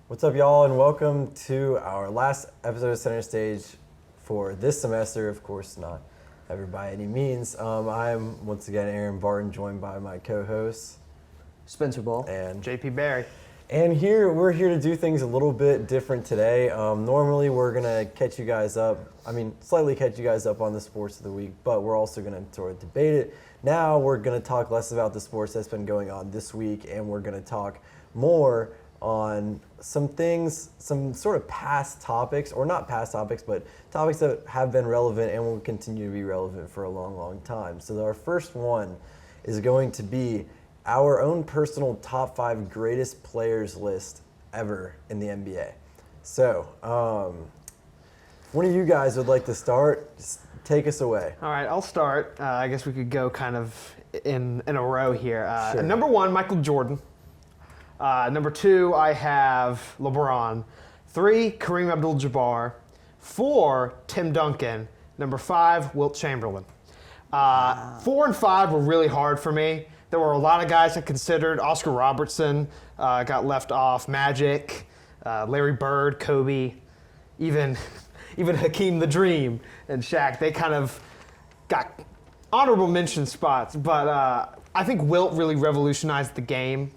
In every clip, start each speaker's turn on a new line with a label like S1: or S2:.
S1: What's up, y'all, and welcome to our last episode of Center Stage for this semester. Of course, not ever by any means. I'm, once again, Aaron Barton, joined by my co-hosts,
S2: Spencer Ball.
S1: and
S3: JP Barry.
S1: And we're here to do things a little bit different today. Normally, we're going to slightly catch you guys up on the sports of the week, but we're also going to sort of debate it. Now, we're going to talk less about the sports that's been going on this week, and we're going to talk more on some things, some sort of past topics, or not past topics, but topics that have been relevant and will continue to be relevant for a long, long time. So our first one is going to be our own personal top 5 greatest players list ever in the NBA. So, one of you guys would like to start. Just take us away.
S3: All right, I'll start. I guess we could go kind of in a row here.
S1: Sure.
S3: Number 1, Michael Jordan. Number 2, I have LeBron. 3, Kareem Abdul-Jabbar. 4, Tim Duncan. Number 5, Wilt Chamberlain. 4 and 5 were really hard for me. There were a lot of guys I considered. Oscar Robertson got left off. Magic, Larry Bird, Kobe, even Hakeem the Dream and Shaq. They kind of got honorable mention spots. But I think Wilt really revolutionized the game.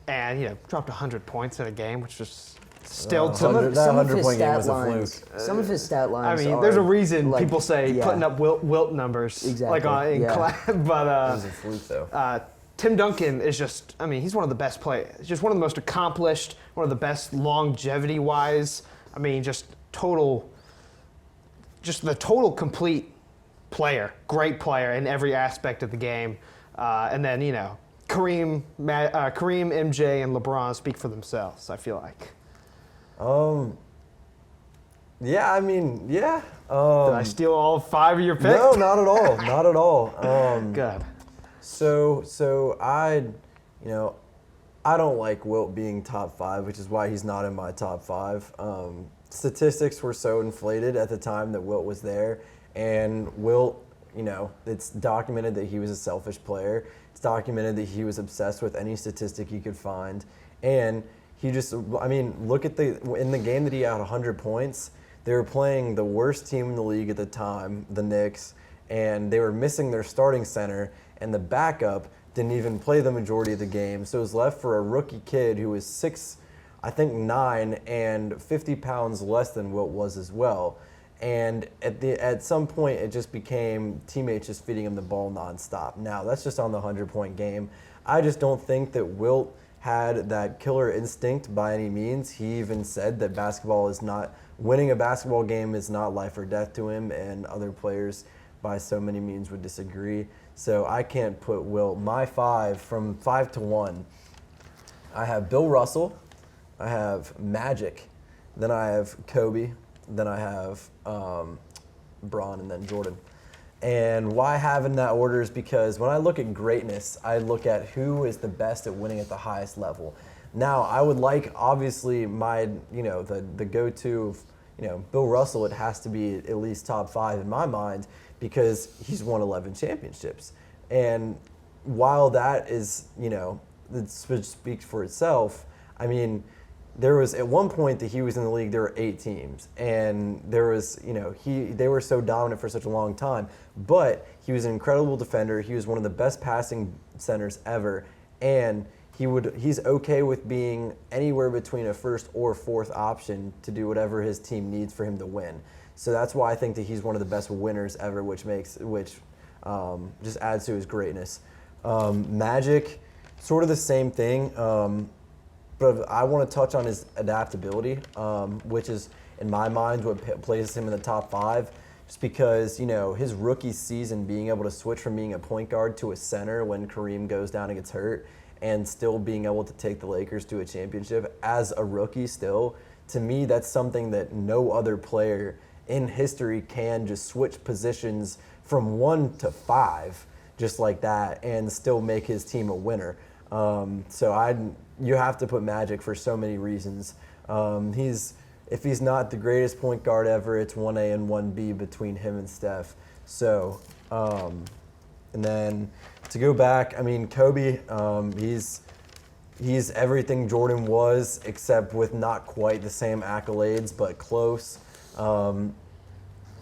S3: And, dropped 100 points in a game, which was still to
S1: that 100-point game was a fluke.
S2: Some of his stat lines.
S3: I mean, there's a reason
S2: like,
S3: people say putting up Wilt numbers.
S2: Exactly.
S3: In class. But
S1: It was a fluke, though.
S3: Tim Duncan is just, he's one of the best players. Just one of the most accomplished, one of the best longevity-wise. Just the total complete player. Great player in every aspect of the game. And then, Kareem, MJ, and LeBron speak for themselves, I feel like.
S1: Yeah.
S3: Did I steal all 5 of your picks?
S1: No, not at all. Not at all.
S3: Good.
S1: So I don't like Wilt being top 5, which is why he's not in my top 5. Statistics were so inflated at the time that Wilt was there, and Wilt, it's documented that he was a selfish player. It's documented that he was obsessed with any statistic he could find, and he just, look at in the game that he had 100 points, they were playing the worst team in the league at the time, the Knicks, and they were missing their starting center, and the backup didn't even play the majority of the game. So it was left for a rookie kid who was 6'9", and 50 pounds less than Wilt was as well. And at some point, it just became teammates just feeding him the ball nonstop. Now, that's just on the 100-point game. I just don't think that Wilt had that killer instinct by any means. He even said that winning a basketball game is not life or death to him, and other players by so many means would disagree. So I can't put Wilt. My 5, from 5 to 1, I have Bill Russell, I have Magic, then I have Kobe, then I have Bron, and then Jordan. And why I have in that order is because when I look at greatness, I look at who is the best at winning at the highest level. Now, I would like, obviously, the go-to of, Bill Russell, it has to be at least top 5 in my mind because he's won 11 championships. And while that is, it speaks for itself, there was at one point that he was in the league, there were 8 teams, and there was, they were so dominant for such a long time, but he was an incredible defender. He was one of the best passing centers ever, and he's okay with being anywhere between a first or fourth option to do whatever his team needs for him to win. So that's why I think that he's one of the best winners ever, which just adds to his greatness. Magic, sort of the same thing. But I want to touch on his adaptability, which is, in my mind, what places him in the top 5. Just because, his rookie season, being able to switch from being a point guard to a center when Kareem goes down and gets hurt, and still being able to take the Lakers to a championship as a rookie still, to me, that's something that no other player in history can just switch positions from 1 to 5 just like that and still make his team a winner. You have to put Magic for so many reasons. If he's not the greatest point guard ever, it's 1A and 1B between him and Steph. So, and then to go back, Kobe, he's He's everything Jordan was, except with not quite the same accolades, but close.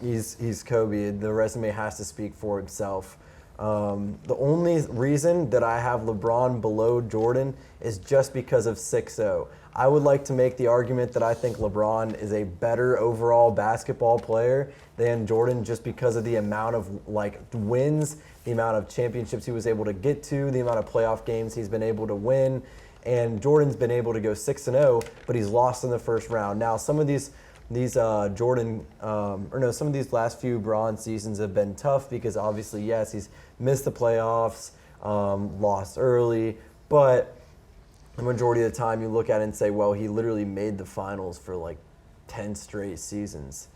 S1: He's Kobe. The resume has to speak for itself. The only reason that I have LeBron below Jordan is just because of 6-0. I would like to make the argument that I think LeBron is a better overall basketball player than Jordan just because of the amount of wins, the amount of championships he was able to get to, the amount of playoff games he's been able to win. And Jordan's been able to go 6-0, but he's lost in the first round. Now, some of these some of these last few Bron seasons have been tough because obviously, yes, he's missed the playoffs, lost early, but the majority of the time you look at it and say, well, he literally made the finals for like 10 straight seasons.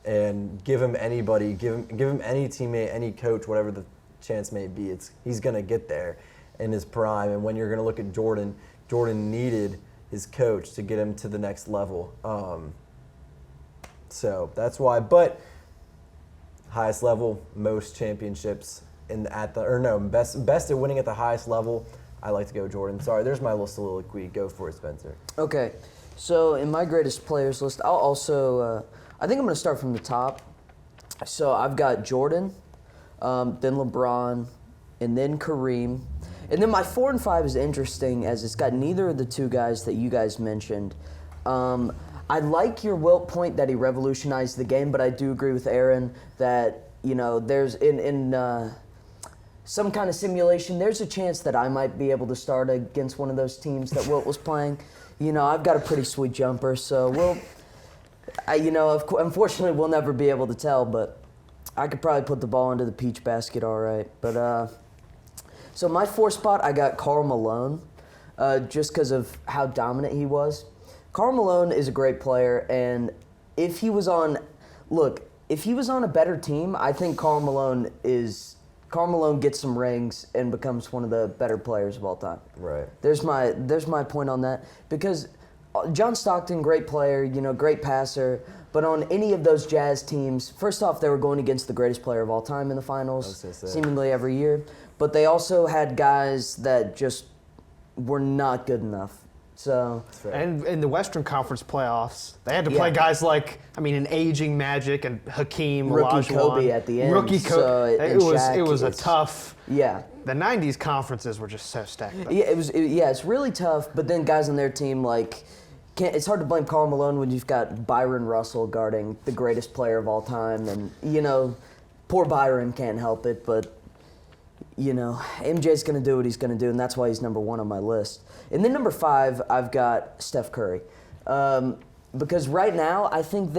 S1: And give him anybody, give him any teammate, any coach, whatever the chance may be, he's going to get there in his prime. And when you're going to look at Jordan, Jordan needed his coach to get him to the next level. So that's why. But highest level, most championships best at winning at the highest level. I like to go Jordan. Sorry, there's my little soliloquy. Go for it, Spencer.
S2: Okay, so in my greatest players list, I'll also I think I'm going to start from the top. So I've got Jordan, then LeBron, and then Kareem. And then my 4 and 5 is interesting as it's got neither of the two guys that you guys mentioned. I like your Wilt point that he revolutionized the game, but I do agree with Aaron that, there's in some kind of simulation, there's a chance that I might be able to start against one of those teams that Wilt was playing. I've got a pretty sweet jumper, so unfortunately we'll never be able to tell, but I could probably put the ball into the peach basket all right. But so my 4 spot, I got Karl Malone, just because of how dominant he was. Karl Malone is a great player, and if he was on a better team, I think Karl Malone gets some rings and becomes one of the better players of all time.
S1: Right.
S2: There's my point on that, because John Stockton, great player, great passer, but on any of those Jazz teams, first off, they were going against the greatest player of all time in the finals, seemingly every year, but they also had guys that just were not good enough. So,
S3: and in the Western Conference playoffs, they had to play guys like, an aging Magic and Hakeem,
S2: rookie
S3: Olajuwon.
S2: Kobe at the end.
S3: Rookie Kobe.
S2: So,
S3: it was a tough.
S2: Yeah.
S3: The '90s conferences were just so stacked up.
S2: Yeah, it's really tough. But then guys on their team it's hard to blame Karl Malone when you've got Byron Russell guarding the greatest player of all time, and poor Byron can't help it, but. MJ's going to do what he's going to do, and that's why he's number 1 on my list. And then number 5, I've got Steph Curry. Because right now, I think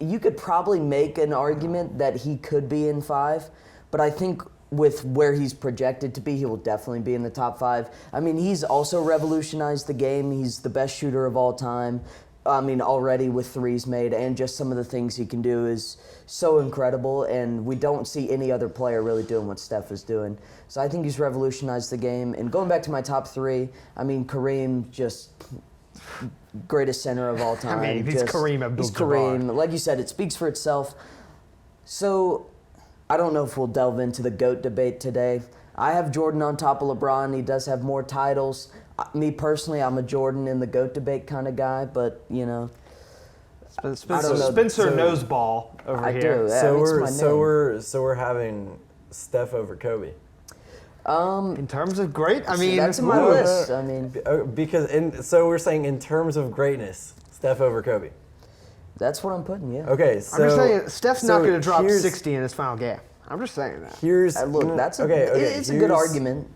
S2: you could probably make an argument that he could be in 5, but I think with where he's projected to be, he will definitely be in the top 5. He's also revolutionized the game. He's the best shooter of all time. Already with threes made, and just some of the things he can do is so incredible, and we don't see any other player really doing what Steph is doing. So I think he's revolutionized the game. And going back to my top 3, Kareem, just greatest center of all time.
S3: He's Kareem Abdul-Jabbar.
S2: He's Kareem. Like you said, it speaks for itself. So I don't know if we'll delve into the GOAT debate today. I have Jordan on top of LeBron. He does have more titles. Me personally, I'm a Jordan in the GOAT debate kind of guy, but
S3: Spencer knows ball over here.
S2: I do.
S1: So we're having Steph over Kobe.
S3: In terms of great,
S2: that's in my list.
S1: So we're saying in terms of greatness, Steph over Kobe.
S2: That's what I'm putting. Yeah.
S1: Okay. So
S3: I'm just saying, Steph's not going to drop 60 in his final game. I'm just saying that.
S2: It's a good argument.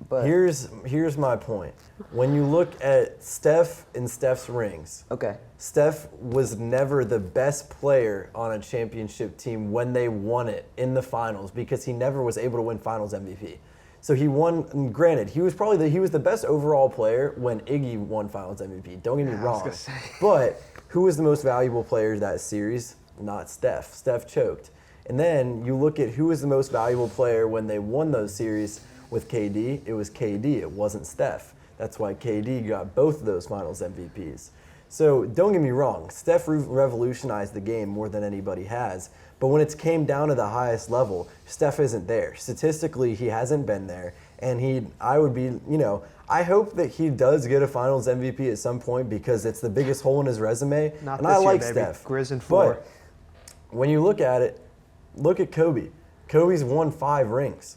S2: But
S1: here's my point. When you look at Steph and Steph's rings, Steph was never the best player on a championship team when they won it in the finals because he never was able to win Finals MVP. So he won. And granted, he was the best overall player when Iggy won Finals MVP. Don't get me wrong. But who was the most valuable player that series? Not Steph. Steph choked. And then you look at who was the most valuable player when they won those series. With KD, it was KD. It wasn't Steph. That's why KD got both of those Finals MVPs. So don't get me wrong. Steph revolutionized the game more than anybody has. But when it's came down to the highest level, Steph isn't there. Statistically, he hasn't been there. and I would be, I hope that he does get a Finals MVP at some point because it's the biggest hole in his resume.
S3: Not
S1: and
S3: this
S1: I
S3: year,
S1: like
S3: baby.
S1: Steph.
S3: Grizz in 4.
S1: But when you look at it, look at Kobe. Kobe's won 5 rings.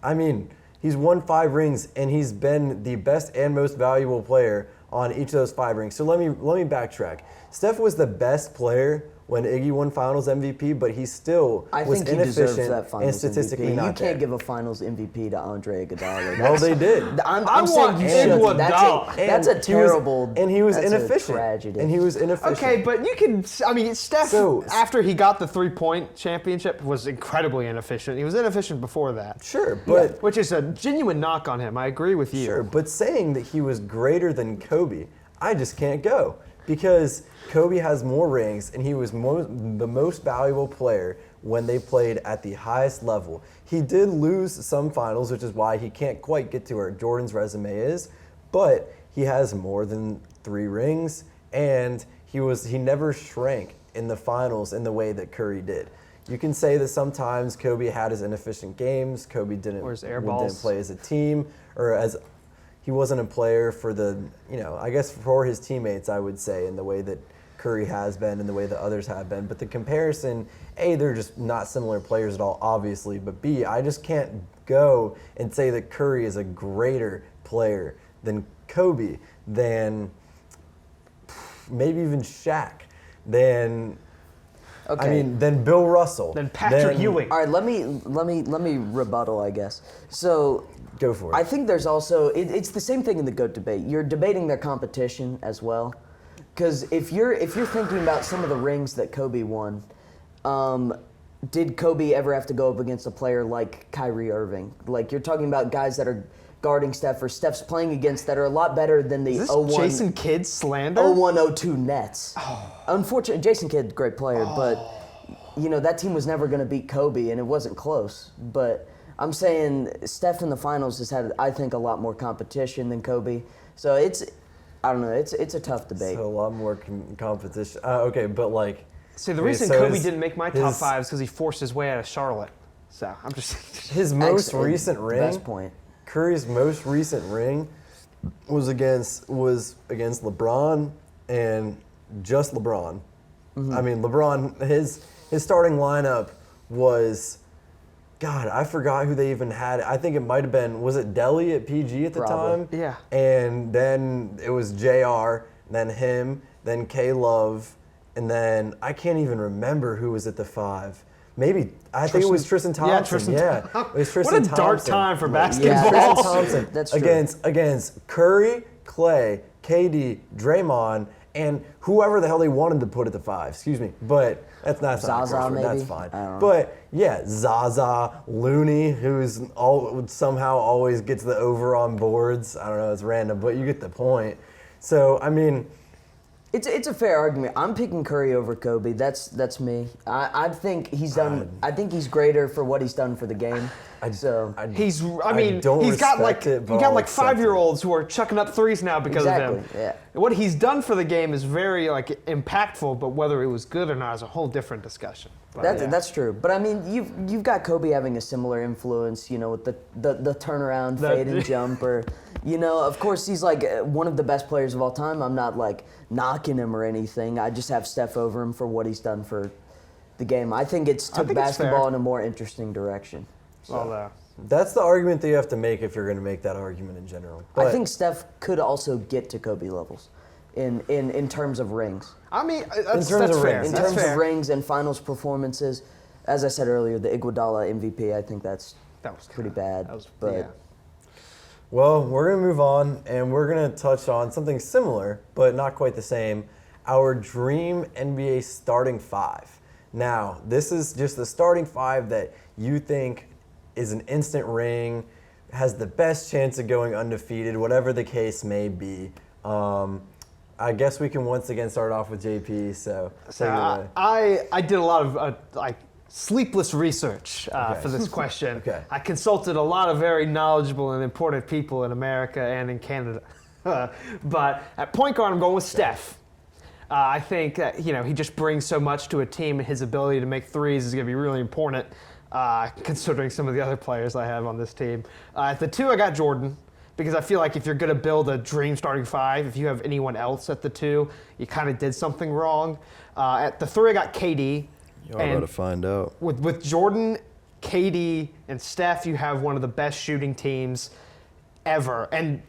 S1: I mean, he's won 5 rings, and he's been the best and most valuable player on each of those 5 rings. So let me backtrack. Steph was the best player when Iggy won Finals MVP, but he still was
S2: think he deserves
S1: inefficient
S2: that Finals
S1: and statistically
S2: MVP.
S1: not
S2: You can't
S1: there.
S2: give a Finals MVP to Andre Iguodala.
S1: Well, they did.
S2: I'm
S3: want
S2: saying you should.
S3: Iguodala.
S2: That's a terrible.
S1: And he was
S2: that's a
S1: inefficient.
S2: tragedy.
S1: And he was inefficient.
S3: Okay, but you can. I mean, Steph,
S1: So-
S3: after he got the 3-point championship, was incredibly inefficient. He was inefficient before that.
S1: Sure, but
S3: Which is a genuine knock on him. I agree with you.
S1: Sure, but saying that he was greater than Kobe, I just can't go because Kobe has more rings and he was the most valuable player when they played at the highest level. He did lose some finals, which is why he can't quite get to where Jordan's resume is, but he has more than 3 rings and he never shrank in the finals in the way that Curry did. You can say that sometimes Kobe had his inefficient games. Kobe didn't play as a team or as he wasn't a player for I guess for his teammates, I would say, in the way that Curry has been and the way that others have been. But the comparison, A, they're just not similar players at all, obviously. But B, I just can't go and say that Curry is a greater player than Kobe, than maybe even Shaq, than than Bill Russell,
S3: Then Patrick Ewing.
S2: All right, let me rebuttal, I guess. So
S1: Go for it.
S2: I think there's also it's the same thing in the GOAT debate. You're debating their competition as well, because if you're thinking about some of the rings that Kobe won, did Kobe ever have to go up against a player like Kyrie Irving? Like you're talking about guys that are guarding Steph or Steph's playing against that are a lot better than the
S3: Is this
S2: 01
S3: Jason Kidd slander?
S2: 01-02 Nets. Unfortunately, Jason Kidd, great player, but that team was never going to beat Kobe, and it wasn't close. But I'm saying Steph in the finals has had, I think, a lot more competition than Kobe. So I don't know, it's a tough debate.
S1: So a lot more competition. Okay, but like.
S3: See, the reason Kobe didn't make my top 5 is because he forced his way out of Charlotte. So I'm just.
S1: His most recent ring.
S2: Best point.
S1: Curry's most recent ring was against LeBron and just LeBron. I mean, LeBron, his starting lineup was, God, I forgot who they even had. I think it might have been, was it Delly at PG at the
S2: Probably.
S1: time?
S3: Yeah.
S1: And then it was JR, then him, then K Love, and then I can't even remember who was at the 5. Maybe I think it was Tristan Thompson.
S3: Yeah,
S1: It was Tristan
S3: What a dark time for basketball.
S2: Yeah,
S1: Tristan Thompson
S2: That's true.
S1: against Curry, Clay, KD, Draymond, and whoever the hell they wanted to put at the 5. Excuse me, but that's not
S2: Zaza, maybe?
S1: That's fine.
S2: I don't know.
S1: But yeah, Zaza, Looney, who's somehow always gets the over on boards. I don't know, it's random, but you get the point. So I mean.
S2: It's a fair argument. I'm picking Curry over Kobe. That's me. I think he's done. I think he's greater for what he's done for the game.
S3: He's got
S1: respect it, but I'll accept
S3: 5-year-olds who are chucking up threes now because of him.
S2: Yeah.
S3: What he's done for the game is very impactful, but whether it was good or not is a whole different discussion. But,
S2: That's true. But I mean, you've got Kobe having a similar influence, with the turnaround, fade and jump, or of course he's like one of the best players of all time. I'm not like knocking him or anything. I just have Steph over him for what he's done for the game. I think it's took basketball in a more interesting direction.
S3: So.
S1: That's the argument that you have to make if you're going to make that argument in general. But
S2: I think Steph could also get to Kobe levels in terms of rings.
S3: I mean,
S1: terms
S3: that's
S1: of
S3: fair.
S1: rings.
S2: In terms of rings and finals performances, as I said earlier, the Iguodala MVP, I think that was pretty bad.
S1: Well, we're going to move on, and we're going to touch on something similar, but not quite the same, our dream NBA starting 5. Now, this is just the starting 5 that you think is an instant ring, has the best chance of going undefeated, whatever the case may be. I guess we can once again start off with JP, so take it away.
S3: I did a lot of sleepless research for this question.
S1: Okay.
S3: I consulted a lot of very knowledgeable and important people in America and in Canada. But at point guard, I'm going with Steph. I think that, he just brings so much to a team, and his ability to make threes is going to be really important. considering some of the other players I have on this team. At the 2, I got Jordan, because I feel like if you're going to build a dream starting 5, if you have anyone else at the 2, you kind of did something wrong. At the 3, I got KD.
S1: Y'all about to find out.
S3: With Jordan, KD, and Steph, you have one of the best shooting teams ever. And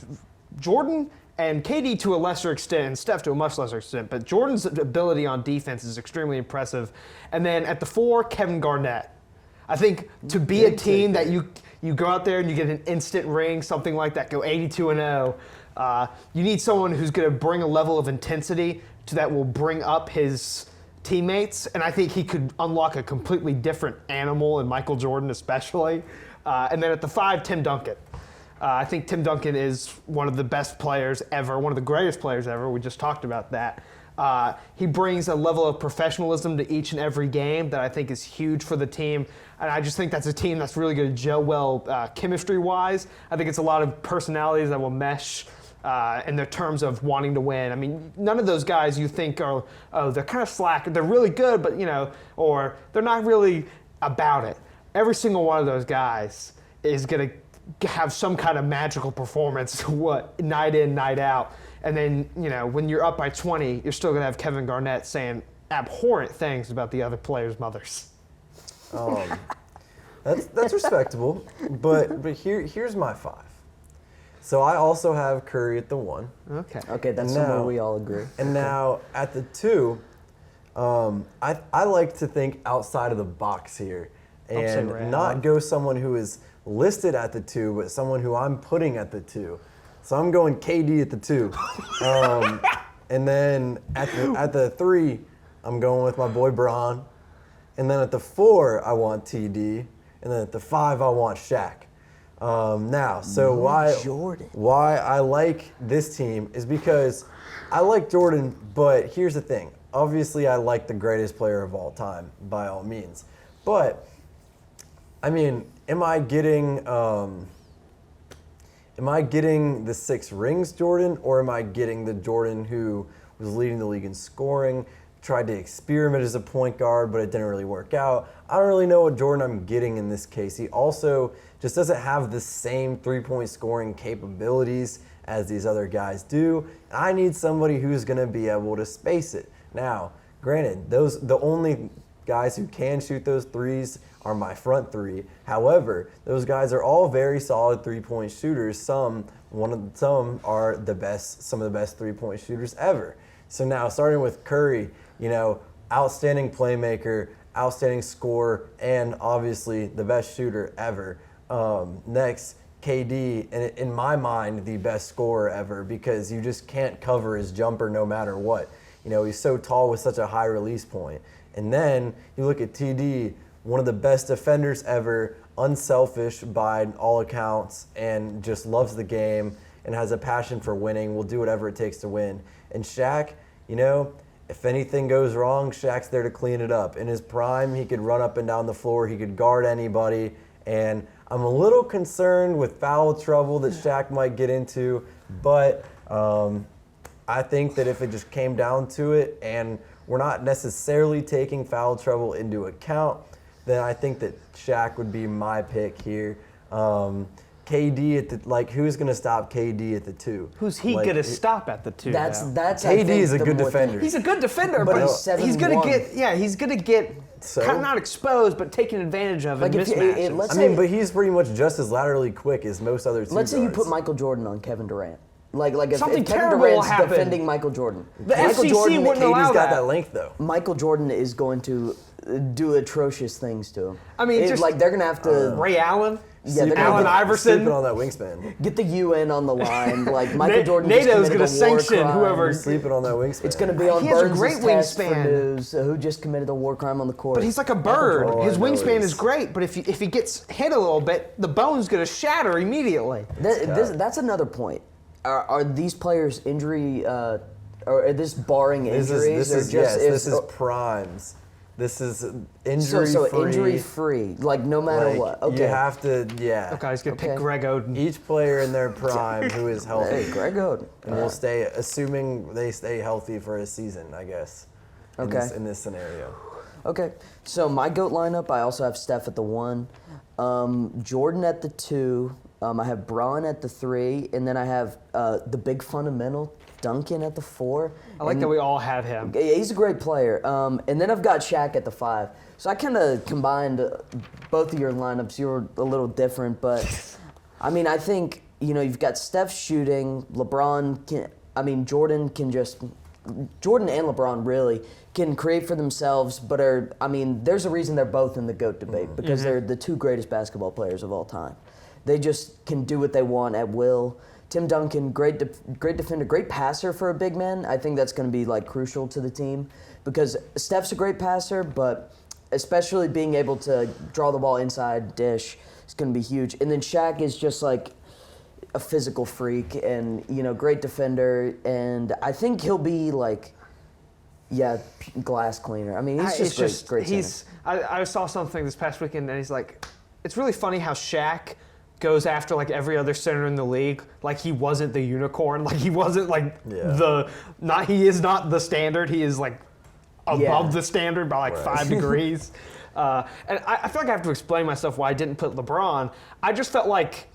S3: Jordan and KD to a lesser extent, and Steph to a much lesser extent, but Jordan's ability on defense is extremely impressive. And then at the 4, Kevin Garnett. I think to be a team that you go out there and you get an instant ring, something like that, go 82-0, you need someone who's going to bring a level of intensity that will bring up his teammates, and I think he could unlock a completely different animal in Michael Jordan especially. And then at the 5, Tim Duncan. I think Tim Duncan is one of the best players ever, one of the greatest players ever. We just talked about that. He brings a level of professionalism to each and every game that I think is huge for the team. And I just think that's a team that's really going to gel well chemistry-wise. I think it's a lot of personalities that will mesh in the terms of wanting to win. I mean, none of those guys you think are, oh, they're kind of slack. They're really good, but, or they're not really about it. Every single one of those guys is going to have some kind of magical performance night in, night out. And then, when you're up by 20, you're still going to have Kevin Garnett saying abhorrent things about the other players' mothers.
S1: That's respectable, but here's my 5. So I also have Curry at the 1.
S2: Okay, that's somewhere we all agree.
S1: And now at the 2, I like to think outside of the box here and not go someone who is listed at the 2, but someone who I'm putting at the 2. So I'm going KD at the 2. And then at the 3, I'm going with my boy Bron. And then at the 4, I want TD. And then at the 5, I want Shaq. Why I like this team is because I like Jordan, but here's the thing. Obviously, I like the greatest player of all time, by all means. But, I mean, am I getting the 6 rings Jordan, or am I getting the Jordan who was leading the league in scoring, tried to experiment as a point guard, but it didn't really work out? I don't really know what Jordan I'm getting in this case. He also just doesn't have the same three-point scoring capabilities as these other guys do. I need somebody who's going to be able to space it. Now, granted, the only guys who can shoot those threes are my front 3. However, those guys are all very solid three-point shooters. Some are some of the best three-point shooters ever. So now, starting with Curry, outstanding playmaker, outstanding scorer, and obviously the best shooter ever. Next, KD, and in my mind, the best scorer ever, because you just can't cover his jumper no matter what. He's so tall with such a high release point. And then you look at TD, one of the best defenders ever, unselfish by all accounts, and just loves the game and has a passion for winning, will do whatever it takes to win. And Shaq, if anything goes wrong, Shaq's there to clean it up. In his prime, he could run up and down the floor, he could guard anybody, and I'm a little concerned with foul trouble that Shaq might get into, but I think that if it just came down to it and we're not necessarily taking foul trouble into account, then I think that Shaq would be my pick here. KD at the who's going to stop KD at the 2?
S3: Who's he going to stop at the 2?
S2: That's
S1: KD is a good defender.
S3: He's a good defender, but he's going to get kind of not exposed, but taken advantage of in mismatches.
S1: But he's pretty much just as laterally quick as most other 2
S2: Let's say you
S1: guards.
S2: put Michael Jordan on Kevin Durant. If
S3: Something
S2: Kevin
S3: terrible will
S2: Durant's
S3: happen.
S2: defending Michael Jordan.
S3: The FCC wouldn't allow
S1: KD's got that length, though.
S2: Michael Jordan is going to do atrocious things to him.
S3: I mean,
S2: they're going to have to
S3: Ray Allen.
S2: Yeah, they're
S3: Allen Iverson.
S1: Sleeping on that wingspan.
S2: Get the UN on the line. Michael Jordan
S3: NATO's
S2: going to
S3: sanction whoever.
S1: Sleeping on that wingspan.
S2: It's going to be on
S3: He has a
S2: Burns'
S3: great
S2: test
S3: wingspan.
S2: for news. Who just committed a war crime on the court?
S3: But he's like a bird. His wingspan
S1: is
S3: is great, but if he gets hit a little bit, the bone's going to shatter immediately.
S2: That's another point. Are these players injury? Or are this barring injuries?
S1: This is primes. This is injury-free.
S2: So injury-free, no matter what. Okay.
S1: You have to,
S3: Okay, he's going to pick Greg Oden.
S1: Each player in their prime who is healthy.
S2: Hey, Greg Oden.
S1: And will stay, assuming they stay healthy for a season, I guess.
S2: Okay.
S1: In this scenario.
S2: Okay, so my GOAT lineup, I also have Steph at the 1, Jordan at the 2, I have Braun at the 3, and then I have the big fundamental, Duncan at the 4.
S3: I like that we all have him.
S2: Yeah, he's a great player. And then I've got Shaq at the 5. So I kind of combined both of your lineups. You were a little different, but I mean, I think, you've got Steph shooting, Jordan and LeBron really can create for themselves, but there's a reason they're both in the GOAT debate because they're the 2 greatest basketball players of all time. They just can do what they want at will. Tim Duncan, great defender, great passer for a big man. I think that's going to be crucial to the team because Steph's a great passer, but especially being able to draw the ball inside, dish, is going to be huge. And then Shaq is just a physical freak and, great defender. And I think he'll be glass cleaner. I mean, he's just great center.
S3: I saw something this past weekend and he's like, it's really funny how Shaq goes after every other center in the league. He wasn't the unicorn. He wasn't he is not the standard. He is above the standard by 5 degrees. And I feel like I have to explain myself why I didn't put LeBron. I just felt like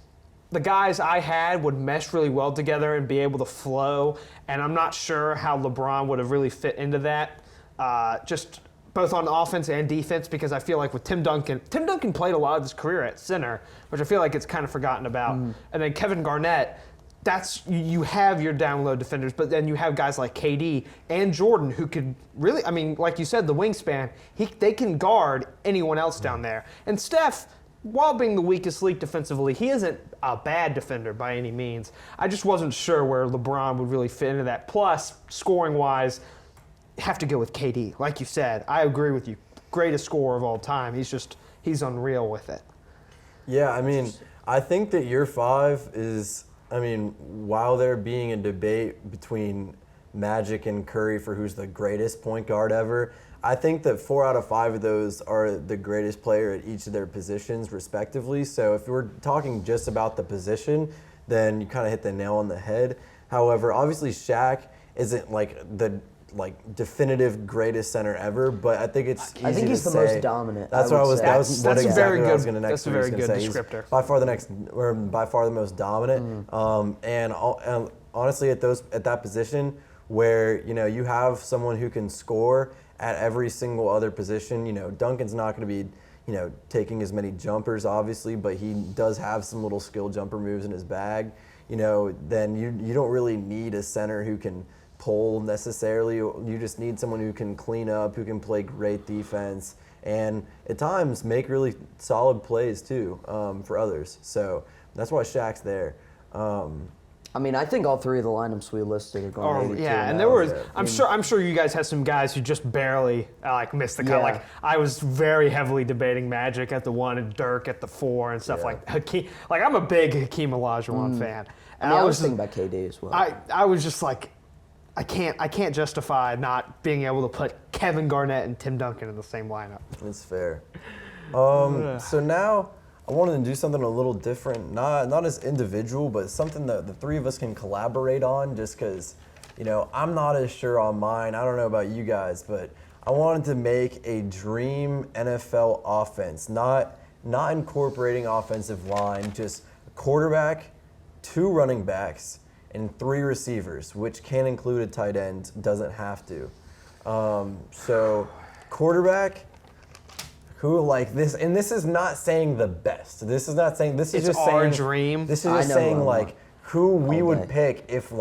S3: the guys I had would mesh really well together and be able to flow. And I'm not sure how LeBron would have really fit into that. Just both on offense and defense, because I feel like with Tim Duncan played a lot of his career at center, which I feel like it's kind of forgotten about. And then Kevin Garnett, you have your down low defenders, but then you have guys like KD and Jordan who could really, like you said, the wingspan, they can guard anyone else down there. And Steph, while being the weakest league defensively, he isn't a bad defender by any means. I just wasn't sure where LeBron would really fit into that. Plus, scoring-wise, have to go with KD. Like you said, I agree with you. Greatest scorer of all time. He's unreal with it.
S1: Yeah, I think that your 5 is, while there being a debate between Magic and Curry for who's the greatest point guard ever, I think that 4 out of 5 of those are the greatest player at each of their positions respectively. So if we're talking just about the position, then you kind of hit the nail on the head. However, obviously Shaq isn't the definitive greatest center ever, but I think it's easy
S2: I think he's
S1: to
S2: the
S1: say.
S2: most dominant.
S1: That's what I was.
S3: That's
S1: That's
S3: a very
S1: exactly what I was
S3: good.
S1: going to next.
S3: That's a very good
S1: He's
S3: descriptor.
S1: by far the most dominant. And honestly, at that position where you have someone who can score at every single other position. Duncan's not going to be taking as many jumpers obviously, but he does have some little skill jumper moves in his bag. Then you don't really need a center who can pull necessarily. You just need someone who can clean up, who can play great defense, and at times make really solid plays too for others. So that's why Shaq's there.
S2: I think all 3 of the lineups we listed are going 82.
S3: Yeah, and there was. I'm sure you guys had some guys who just barely missed the cut.
S2: Yeah.
S3: I was very heavily debating Magic at the 1 and Dirk at the 4 and stuff like Hakeem. I'm a big Hakeem Olajuwon fan. And
S2: I was thinking about KD as well.
S3: I was just I can't justify not being able to put Kevin Garnett and Tim Duncan in the same lineup.
S1: That's fair. So now I wanted to do something a little different, not as individual, but something that the 3 of us can collaborate on. Just because, I'm not as sure on mine. I don't know about you guys, but I wanted to make a dream NFL offense, not incorporating offensive line, just a quarterback, 2 running backs, and 3 receivers, which can include a tight end, doesn't have to. So quarterback, who this, and this is not saying the best. This is not saying, this is
S3: It's
S1: just
S3: our
S1: saying,
S3: dream.
S1: This is just saying who we would pick if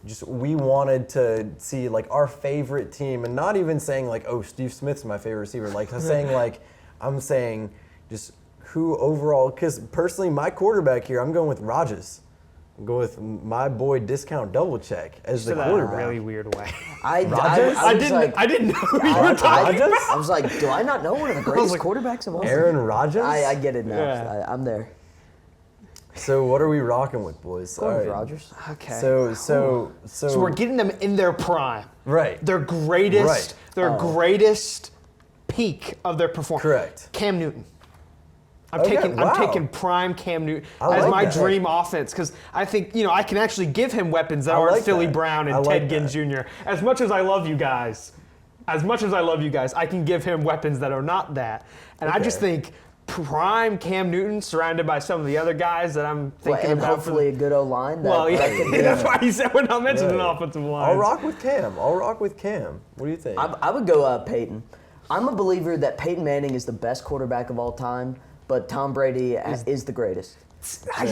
S1: just we wanted to see our favorite team, and not even saying oh, Steve Smith's my favorite receiver. Saying I'm saying just who overall, because personally my quarterback here, I'm going with Rodgers. Go with my boy Discount Double Check as the quarterback.
S3: In a really weird way.
S2: I
S3: didn't know who you were talking about.
S2: I was like, do I not know one of the greatest quarterbacks of all time?
S1: Aaron Rodgers?
S2: I get it now.
S3: Yeah.
S2: I'm there.
S1: So what are we rocking with, boys?
S2: Go with Rodgers.
S3: Okay.
S1: So
S3: we're getting them in their prime.
S1: Right.
S3: Their greatest.
S1: Right.
S3: Their greatest peak of their performance.
S1: Correct.
S3: Cam Newton. I'm
S1: Okay,
S3: taking
S1: wow.
S3: I'm taking prime Cam Newton
S1: I
S3: as
S1: like
S3: my
S1: that.
S3: dream offense because I think I can actually give him weapons that
S1: I
S3: aren't
S1: like
S3: Philly
S1: that.
S3: Brown
S1: I
S3: and
S1: like
S3: Ted Ginn
S1: that.
S3: Jr. As much as I love you guys, as much as I love you guys, I can give him weapons that are not that. And I just think prime Cam Newton surrounded by some of the other guys that I'm thinking
S2: and
S3: about.
S2: hopefully a good O-line.
S3: Well, yeah, that's why he said we're not mentioning an offensive line.
S1: I'll rock with Cam. What do you think?
S2: I would go Peyton. I'm a believer that Peyton Manning is the best quarterback of all time, but Tom Brady is the greatest.
S3: I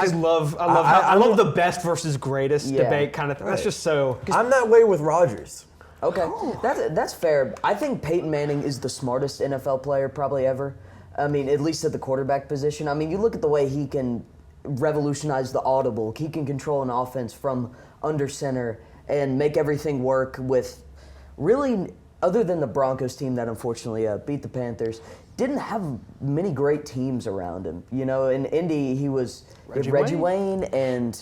S3: love the best versus greatest debate kind of thing. That's just so.
S1: I'm that way with Rodgers.
S2: Okay, that's fair. I think Peyton Manning is the smartest NFL player probably ever. I mean, at least at the quarterback position. I mean, you look at the way he can revolutionize the audible. He can control an offense from under center and make everything work with really, other than the Broncos team that unfortunately beat the Panthers, didn't have many great teams around him. You know, in Indy, he was Reggie Wayne, and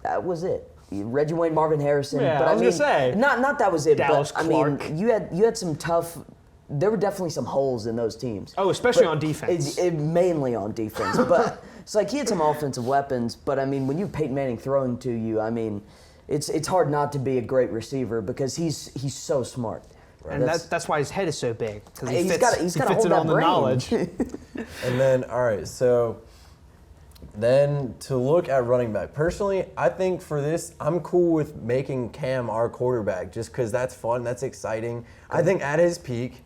S2: that was it. Reggie Wayne, Marvin Harrison.
S3: Yeah,
S2: but
S3: I was gonna say.
S2: Not that was it.
S3: Dallas
S2: but
S3: Clark.
S2: I mean, you had some tough. There were definitely some holes in those teams.
S3: Oh, especially on defense.
S2: Mainly on defense. But it's like he had some offensive weapons. But I mean, when you have Peyton Manning throwing to you, I mean, it's hard not to be a great receiver because he's so smart.
S3: Right. And that's why his head is so big, because he
S2: he's
S3: fits
S2: got to hold
S3: it
S2: that
S3: on the
S2: brain.
S3: knowledge.
S1: And then, all right, so then to look at running back. Personally, I think for this, I'm cool with making Cam our quarterback just because that's fun, that's exciting. I think at his peak,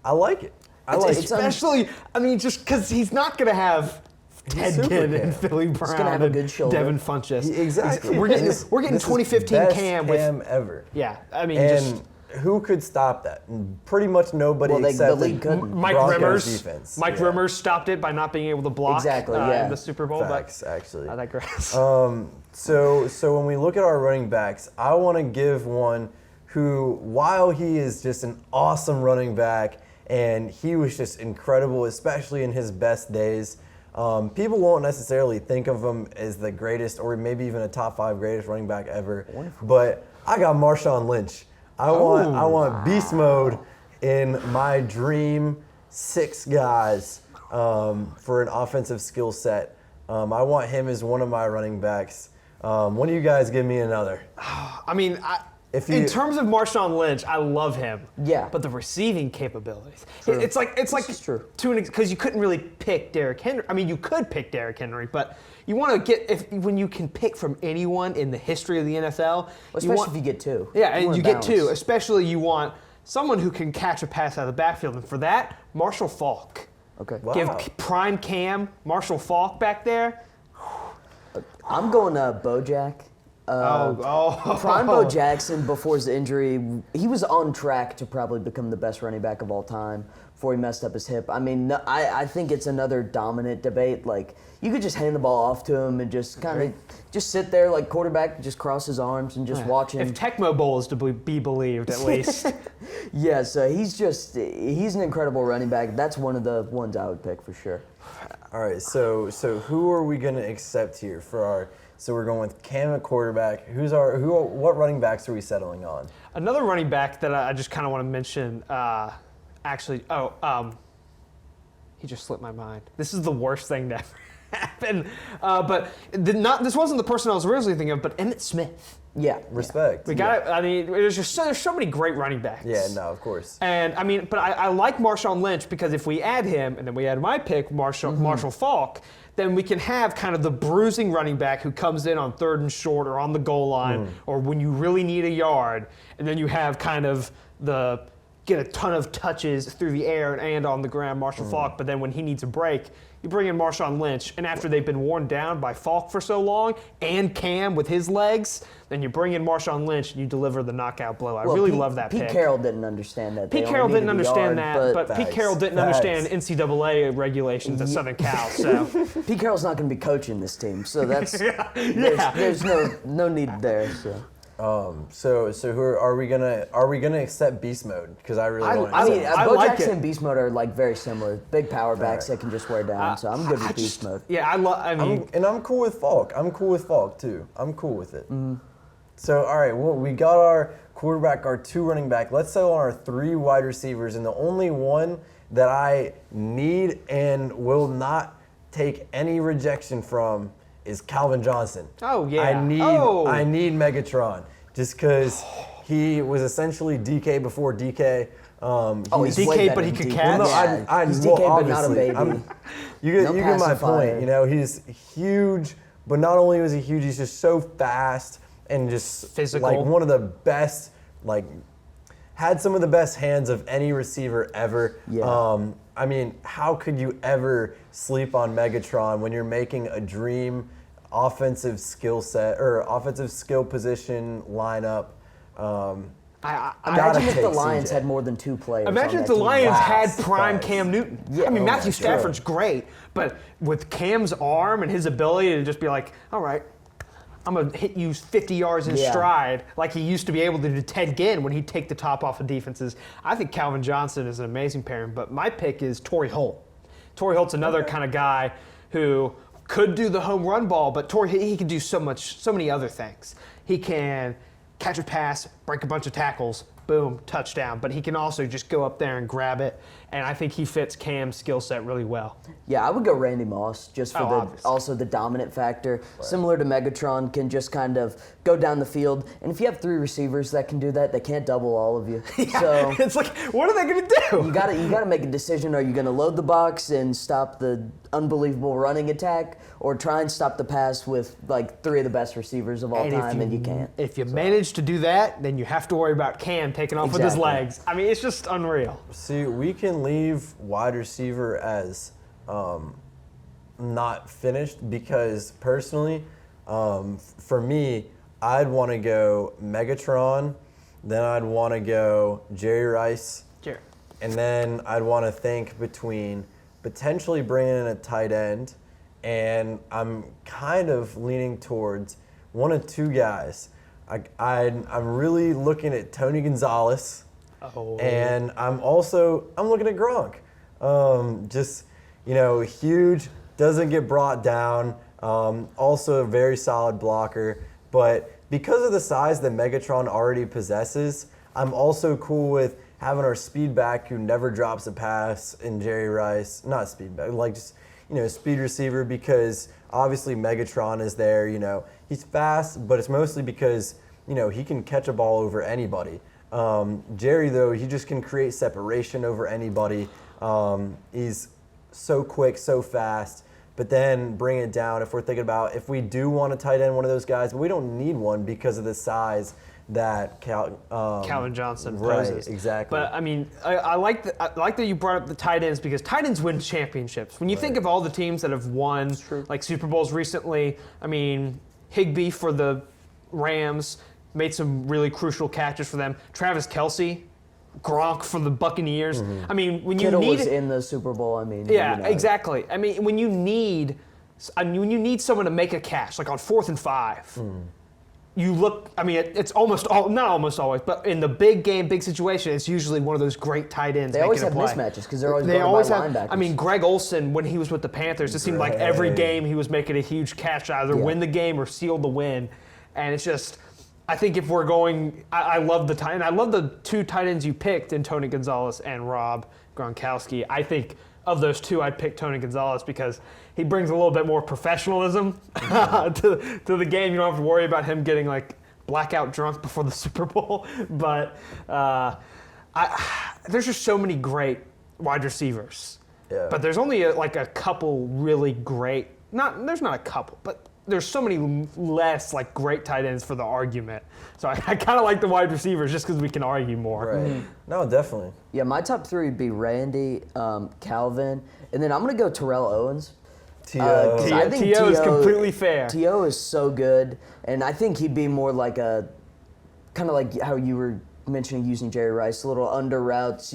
S1: I like it.
S3: Especially, I mean, just because he's not going to have Ted Ginn and Philly Brown
S2: gonna have a good shoulder.
S3: Devin Funchess.
S1: Exactly.
S3: We're getting 2015
S1: best
S3: Cam
S1: with ever.
S3: Yeah, I mean,
S1: And who could stop that? Pretty much nobody
S2: Well, the
S1: except
S2: league couldn't.
S3: Mike
S1: Broncos
S3: Rimmers.
S1: defense.
S3: Mike Rimmers stopped it by not being able to block
S2: Exactly,
S3: in the Super Bowl.
S1: Facts, actually.
S3: I digress.
S1: So when we look at our running backs, I want to give one who, while he is just an awesome running back, and he was just incredible, especially in his best days, people won't necessarily think of him as the greatest or maybe even a top 5 greatest running back ever. But I got Marshawn Lynch. I want beast mode in my dream 6 guys for an offensive skill set. I want him as one of my running backs. When do you guys give me another?
S3: I mean, in terms of Marshawn Lynch, I love him.
S2: Yeah.
S3: But the receiving capabilities,
S2: True.
S3: it's like
S2: This is true.
S3: Because you couldn't really pick Derrick Henry. I mean, you could pick Derrick Henry, but you want to get when you can pick from anyone in the history of the NFL.
S2: Especially if you get 2.
S3: Yeah, and you get 2.
S2: balance.
S3: Especially you want someone who can catch a pass out of the backfield, and for that, Marshall Faulk.
S2: Okay.
S1: Wow.
S3: Give prime Cam Marshall Faulk back there.
S2: I'm going Bojack. Prime Bo Jackson, before his injury, he was on track to probably become the best running back of all time before he messed up his hip. I mean, I think it's another dominant debate. Like, you could just hand the ball off to him and just kind of just sit there like quarterback, just cross his arms and just watch him.
S3: If Tecmo Bowl is to be believed, at least.
S2: Yeah, so he's an incredible running back. That's one of the ones I would pick for sure.
S1: All right, so who are we going to accept here for our? So we're going with Cam at quarterback. What running backs are we settling on?
S3: Another running back that I just kind of want to mention. He just slipped my mind. This is the worst thing to ever happen. But this wasn't the person I was originally thinking of, but Emmitt Smith.
S2: Yeah.
S1: Respect.
S3: We got it. I mean, there's so many great running backs.
S1: Yeah, no, of course.
S3: And I mean, but I like Marshawn Lynch because if we add him and then we add my pick, Marshall Faulk, then we can have kind of the bruising running back who comes in on 3rd and short or on the goal line or when you really need a yard, and then you have kind of get a ton of touches through the air and on the ground, Marshall Faulk, but then when he needs a break, you bring in Marshawn Lynch, and after they've been worn down by Faulk for so long, and Cam with his legs, then you bring in Marshawn Lynch and you deliver the knockout blow. I really love that pick.
S2: Pete Carroll didn't understand that.
S3: Pete Carroll didn't understand that, but Pete
S1: Facts.
S3: Carroll didn't understand NCAA regulations at Southern Cal. So
S2: Pete Carroll's not going to be coaching this team, so that's
S3: yeah.
S2: there's no need there. So.
S1: So who are we gonna accept beast mode? Because I really want to.
S2: I mean,
S3: I
S2: Bo
S3: like
S2: Jackson
S3: it.
S2: and Beast Mode are like very similar. Big power backs that can just wear down. So I'm good with Beast Mode.
S3: Yeah,
S1: I'm cool with Falk. I'm cool with Falk too. I'm cool with it. So all right, well we got our quarterback, our 2 running back. Let's settle on our 3 wide receivers, and the only one that I need and will not take any rejection from is Calvin Johnson.
S3: Oh, yeah.
S1: I need Megatron just because He was essentially DK before DK.
S2: He's
S3: DK,
S2: way better
S3: but he
S2: than
S3: could
S2: DK.
S3: catch?
S2: Yeah, he's DK, but not a
S1: obviously,
S2: baby.
S1: You get my
S2: pacifier.
S1: point. You know, he's huge, but not only was he huge, he's just so fast and just
S3: Physical.
S1: like one of the best, like had some of the best hands of any receiver ever.
S2: Yeah.
S1: I mean, how could you ever sleep on Megatron when you're making a dream offensive skill set or offensive skill position lineup?
S2: Imagine if the Lions had more than 2 players.
S3: Imagine
S2: on
S3: if
S2: that
S3: the
S2: team.
S3: Lions
S1: Wow.
S3: had prime
S1: Facts.
S3: Cam Newton.
S2: Yeah.
S3: I mean,
S2: Oh
S3: Matthew
S2: my
S3: Stafford's great, but with Cam's arm and his ability to just be like, all right, I'm going to hit you 50 yards in
S2: Yeah.
S3: stride like he used to be able to do Ted Ginn when he'd take the top off of defenses. I think Calvin Johnson is an amazing pairing, but my pick is Torrey Holt. Torrey Holt's another kind of guy who could do the home run ball, but he can do so many other things. He can catch a pass, break a bunch of tackles, boom, touchdown. But he can also just go up there and grab it, and I think he fits Cam's skill set really well.
S2: Yeah, I would go Randy Moss just for
S3: Obviously.
S2: also the dominant factor. Similar to Megatron, can just kind of go down the field. And if you have 3 receivers that can do that, they can't double all of you. So
S3: It's like, what are they going to do?
S2: you gotta make a decision. Are you gonna load the box and stop the unbelievable running attack, or try and stop the pass with like 3 of the best receivers of all time, and you can't?
S3: If you manage to do that, then you have to worry about Cam taking off with his
S2: Exactly.
S3: legs. I mean, it's just unreal.
S1: See, we can leave wide receiver as not finished because personally, for me, I'd want to go Megatron, then I'd want to go Jerry Rice,
S3: Sure.
S1: and then I'd want to think between potentially bringing in a tight end, and I'm kind of leaning towards one of 2 guys. I'm really looking at Tony Gonzalez.
S3: Oh.
S1: And I'm looking at Gronk. Just, huge, doesn't get brought down. Also a very solid blocker. But because of the size that Megatron already possesses, I'm also cool with having our speed back who never drops a pass in Jerry Rice. Not speed back, like just, speed receiver, because obviously Megatron is there. He's fast, but it's mostly because, he can catch a ball over anybody. Jerry, though, he just can create separation over anybody. He's so quick, so fast. But then bring it down if we're thinking about if we do want a tight end, one of those guys, but we don't need one because of the size that
S3: Calvin Johnson
S1: right,
S3: poses.
S1: exactly.
S3: But I mean, I like that you brought up the tight ends because tight ends win championships. When you think of all the teams that have won like Super Bowls recently, I mean, Higbee for the Rams made some really crucial catches for them. Travis Kelce, Gronk for the Buccaneers. I mean, when
S2: Kittle
S3: you need
S2: was in the Super Bowl. I mean,
S3: yeah, exactly. I mean, when you need someone to make a catch, like on 4th and 5, you look. I mean, it's almost not almost always, but in the big game, big situation, it's usually one of those great tight ends.
S2: They always have
S3: making a play.
S2: mismatches because they're always guarded by linebackers.
S3: I mean, Greg Olsen when he was with the Panthers, it seemed like every game he was making a huge catch, either win the game or seal the win, and it's just. I think if we're going, I love the tight end. I love the 2 tight ends you picked in Tony Gonzalez and Rob Gronkowski. I think of those 2, I'd pick Tony Gonzalez because he brings a little bit more professionalism to the game. You don't have to worry about him getting like blackout drunk before the Super Bowl. But there's just so many great wide receivers.
S1: Yeah.
S3: But there's only a couple really great. There's not a couple, but there's so many less like great tight ends for the argument. So I kind of like the wide receivers just because we can argue more.
S1: Right. No, definitely.
S2: Yeah, my top 3 would be Randy, Calvin, and then I'm gonna go Terrell Owens.
S1: T.O.
S2: 'Cause I think
S3: T.O. is completely fair.
S2: T.O. is so good, and I think he'd be more like kind of like how you were mentioning using Jerry Rice, a little under routes,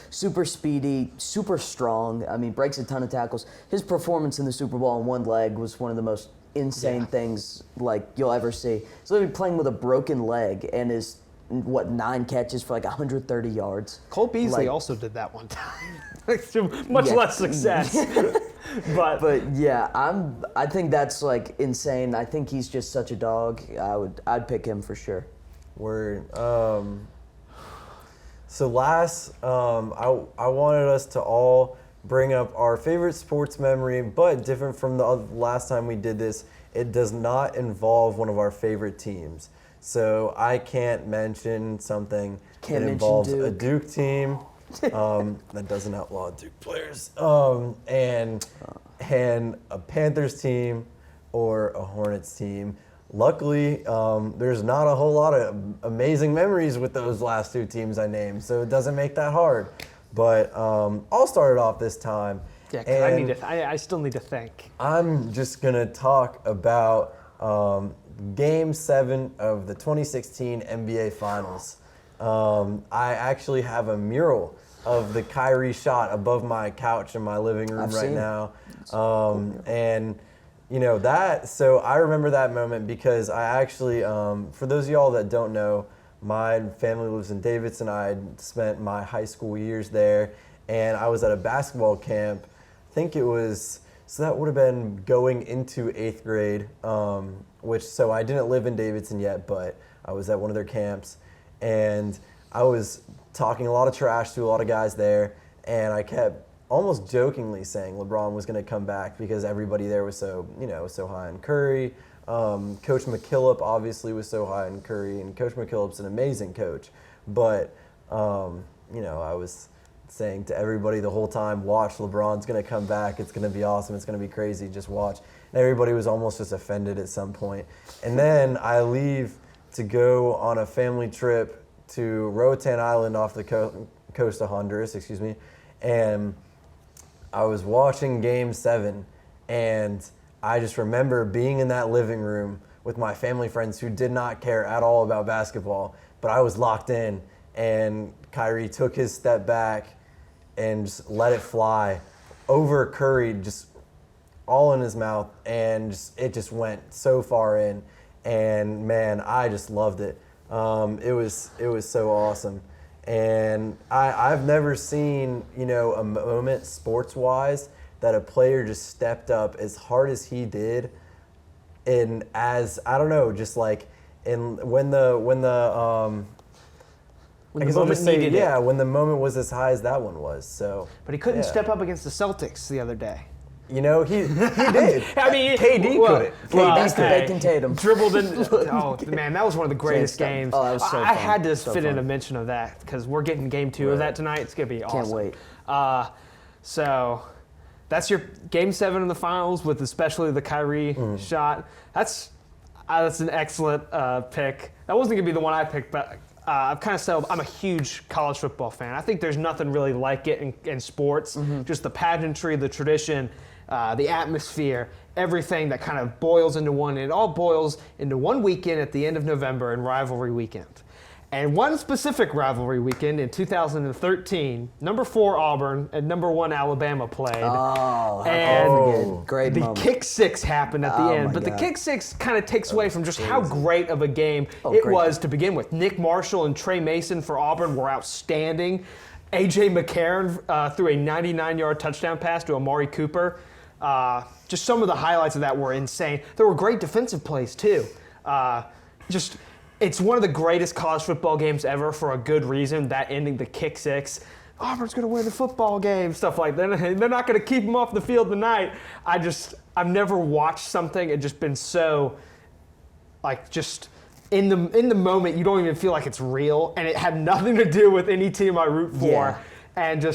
S2: super speedy, super strong. I mean, breaks a ton of tackles. His performance in the Super Bowl on one leg was one of the most insane things like you'll ever see. He's literally playing with a broken leg and is 9 catches for like 130 yards.
S3: Cole Beasley also did that one time. Much less success. but
S2: yeah, I think that's like insane. I think he's just such a dog. I'd pick him for sure.
S1: Word. So last, I wanted us to all bring up our favorite sports memory, but different from the last time we did this, it does not involve one of our favorite teams. So I can't mention something
S2: Can't
S1: that
S2: mention
S1: involves a
S2: Duke.
S1: Duke team that doesn't outlaw Duke players, and a Panthers team or a Hornets team. Luckily, there's not a whole lot of amazing memories with those last two teams I named, so it doesn't make that hard. But I'll start it off this time.
S3: Yeah, 'cause I still need to think.
S1: I'm just going to talk about Game 7 of the 2016 NBA Finals. I actually have a mural of the Kyrie shot above my couch in my living room
S2: I've
S1: right
S2: seen it.
S1: now. And, you know, so I remember that moment because I actually, for those of y'all that don't know, my family lives in Davidson. I spent my high school years there, and I was at a basketball camp. I think it was, so that would have been going into 8th grade, so I didn't live in Davidson yet, but I was at one of their camps, and I was talking a lot of trash to a lot of guys there, and I kept almost jokingly saying LeBron was going to come back because everybody there was so high on Curry. Coach McKillop obviously was so high on Curry, and Coach McKillop's an amazing coach, but I was saying to everybody the whole time, watch, LeBron's going to come back. It's going to be awesome. It's going to be crazy. Just watch. And everybody was almost just offended at some point. And then I leave to go on a family trip to Roatan Island off the coast of Honduras, and I was watching Game 7, and I just remember being in that living room with my family friends who did not care at all about basketball, but I was locked in, and Kyrie took his step back and just let it fly over Curry, just all in his mouth, and it just went so far in, and man, I just loved it. It was so awesome, and I've never seen a moment sports-wise that a player just stepped up as hard as he did, and as I don't know, just like when the
S3: moment needed it.
S1: when the moment was as high as that one was. So,
S3: But he couldn't step up against the Celtics the other day.
S1: He did.
S3: I mean,
S1: KD couldn't.
S2: KD's the bacon Tatum.
S3: Dribbled in. Oh, man, that was one of the greatest games.
S2: Oh, that was so
S3: I
S2: fun.
S3: had to
S2: So
S3: fit in
S2: fun.
S3: a mention of that because we're getting Game 2 of that tonight. It's going to be awesome.
S2: wait.
S3: So that's your Game 7 of the finals with especially the Kyrie shot. That's an excellent pick. That wasn't going to be the one I picked, but I've kind of settled. I'm a huge college football fan. I think there's nothing really like it in sports. Just the pageantry, the tradition, the atmosphere, everything that kind of boils into one. And it all boils into one weekend at the end of November in rivalry weekend. And one specific rivalry weekend in 2013, number 4 Auburn and number 1 Alabama played.
S2: Oh,
S3: and
S2: great
S3: the
S2: moment.
S3: kick six happened at the
S2: Oh,
S3: end,
S2: my
S3: but the
S2: God.
S3: kick six kind of takes away from just how great of a game it
S2: great
S3: was to begin with. Nick Marshall and Trey Mason for Auburn were outstanding. A.J. McCarron threw a 99-yard touchdown pass to Amari Cooper. Just some of the highlights of that were insane. There were great defensive plays too. It's one of the greatest college football games ever for a good reason, that ending the kick six. Auburn's going to win the football game, stuff like that. They're not going to keep them off the field tonight. I've never watched something and just been so, just in the moment, you don't even feel like it's real, and it had nothing to do with any team I root for.
S2: Yeah.
S3: And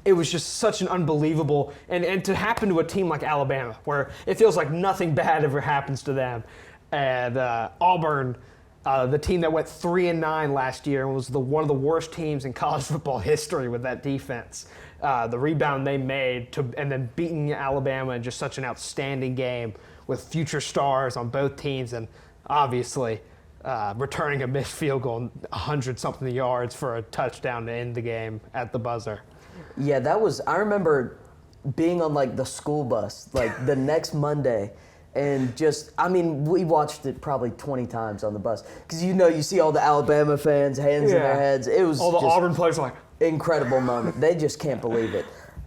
S3: it was just such an unbelievable, and to happen to a team like Alabama, where it feels like nothing bad ever happens to them. And Auburn, the team that went 3-9 last year and was one of the worst teams in college football history with that defense. The rebound they made and then beating Alabama in just such an outstanding game with future stars on both teams, and obviously returning a missed field goal 100-something yards for a touchdown to end the game at the buzzer.
S2: Yeah, I remember being on the school bus the next Monday, and we watched it probably 20 times on the bus because you see all the Alabama fans, hands in their heads. It was
S3: all the
S2: just
S3: Auburn players were like,
S2: incredible moment. They just can't believe it.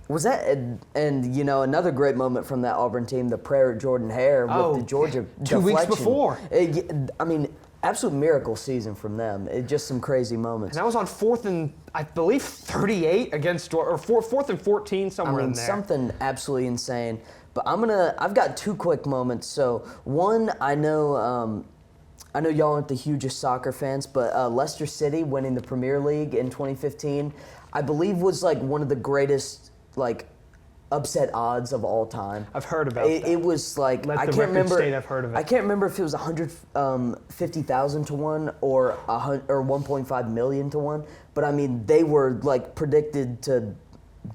S2: Was that and another great moment from that Auburn team, the prayer of Jordan Hare with the Georgia
S3: 2 weeks
S2: deflection.
S3: before.
S2: Absolute miracle season from them. Just some crazy moments.
S3: and that was on 4th and, I believe, 38 against Georgia, or 4th and 14, somewhere in there.
S2: Something absolutely insane. But I've got 2 quick moments. So one, I know I know y'all aren't the hugest soccer fans, but Leicester City winning the Premier League in 2015, I believe was like one of the greatest like upset odds of all time.
S3: I've heard about that.
S2: It was like
S3: Let
S2: I
S3: the
S2: can't
S3: record
S2: remember.
S3: state I've heard of it.
S2: I can't remember if it was 150,000 to 1 or 1.5 million to 1. But I mean, they were like predicted to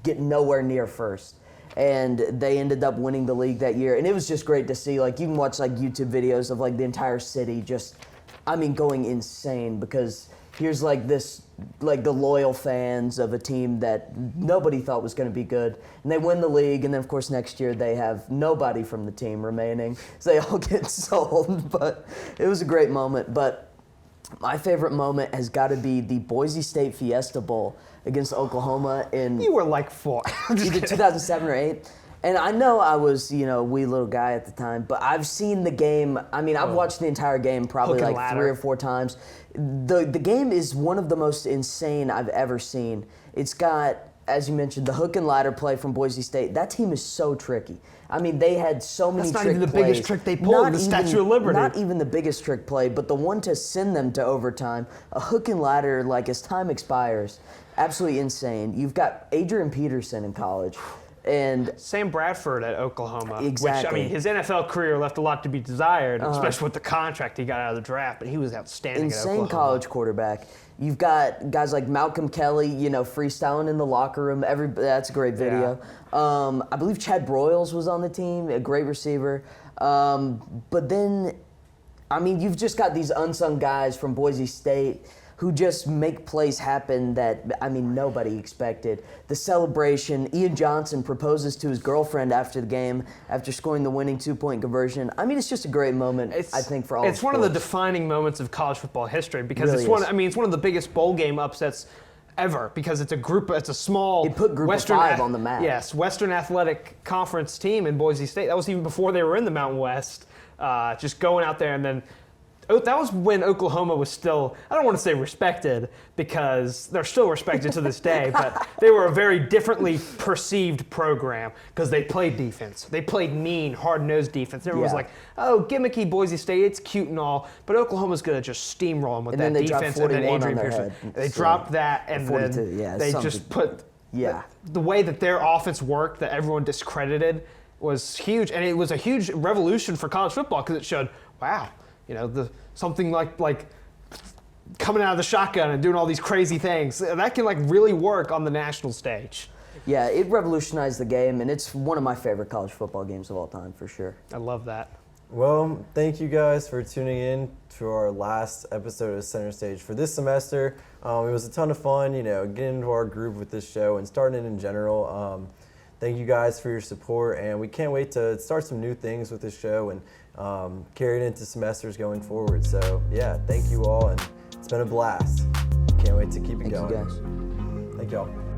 S2: get nowhere near first, and they ended up winning the league that year. And it was just great to see. Like you can watch like YouTube videos of like the entire city just, I mean, going insane because here's like this, like the loyal fans of a team that nobody thought was going to be good. And they win the league, and then of course next year they have nobody from the team remaining. So they all get sold, but it was a great moment. But my favorite moment has got to be the Boise State Fiesta Bowl against Oklahoma in
S3: You were like 4.
S2: either 2007 or 8. And I know I was, you know, a wee little guy at the time, but I've seen the game. I mean, I've watched the entire game probably
S3: Hook and
S2: like
S3: ladder.
S2: 3 or 4 times. The game is one of the most insane I've ever seen. It's got, as you mentioned, the hook and ladder play from Boise State. That team is so tricky. I mean, they had so many
S3: That's not
S2: trick
S3: even the
S2: plays.
S3: biggest trick they pulled, the Statue of Liberty.
S2: Not even the biggest trick play, but the one to send them to overtime. A hook and ladder, like as time expires, absolutely insane. You've got Adrian Peterson in college. And
S3: Sam Bradford at Oklahoma.
S2: Exactly.
S3: Which, I mean, his NFL career left a lot to be desired, especially with the contract he got out of the draft, but he was outstanding at
S2: insane
S3: Oklahoma.
S2: college quarterback. You've got guys like Malcolm Kelly, you know, freestyling in the locker room. That's a great video. I believe Chad Broyles was on the team, a great receiver. But then, I mean, you've just got these unsung guys from Boise State who just make plays happen that, I mean, nobody expected. The celebration, Ian Johnson proposes to his girlfriend after the game after scoring the winning 2-point conversion. I mean, it's just a great moment, I think, for all
S3: It's one of the
S2: sports.
S3: defining moments of college football history because
S2: Really
S3: it's one.
S2: is.
S3: I mean, it's one of the biggest bowl game upsets ever because it's a small.
S2: It put Group of
S3: Western
S2: Five on the map.
S3: Yes, Western Athletic Conference team in Boise State. That was even before they were in the Mountain West. Just going out there and then. That was when Oklahoma was still, I don't want to say respected because they're still respected to this day, but they were a very differently perceived program because they played defense. They played mean, hard-nosed defense. Everyone was
S2: Yeah.
S3: like, oh, gimmicky Boise State, it's cute and all, but Oklahoma's going to just steamroll them with
S2: And
S3: that
S2: then they dropped
S3: defense and then
S2: 41 on
S3: Adrian
S2: their
S3: Pearson.
S2: head.
S3: They
S2: So,
S3: dropped that and
S2: 42,
S3: then
S2: yeah,
S3: they
S2: something.
S3: just put
S2: Yeah.
S3: the way that their offense worked that everyone discredited was huge, and it was a huge revolution for college football because it showed, wow, you know, something like coming out of the shotgun and doing all these crazy things that can like really work on the national stage.
S2: Yeah, it revolutionized the game, and it's one of my favorite college football games of all time, for sure.
S3: I love that.
S1: Well, thank you guys for tuning in to our last episode of Center Stage for this semester. It was a ton of fun, you know, getting into our groove with this show and starting it in general. Thank you guys for your support, and we can't wait to start some new things with this show and carry it into semesters going forward. So, yeah, thank you all, and it's been a blast. Can't wait to keep it
S2: Thank
S1: going.
S2: you guys.
S1: Thank y'all.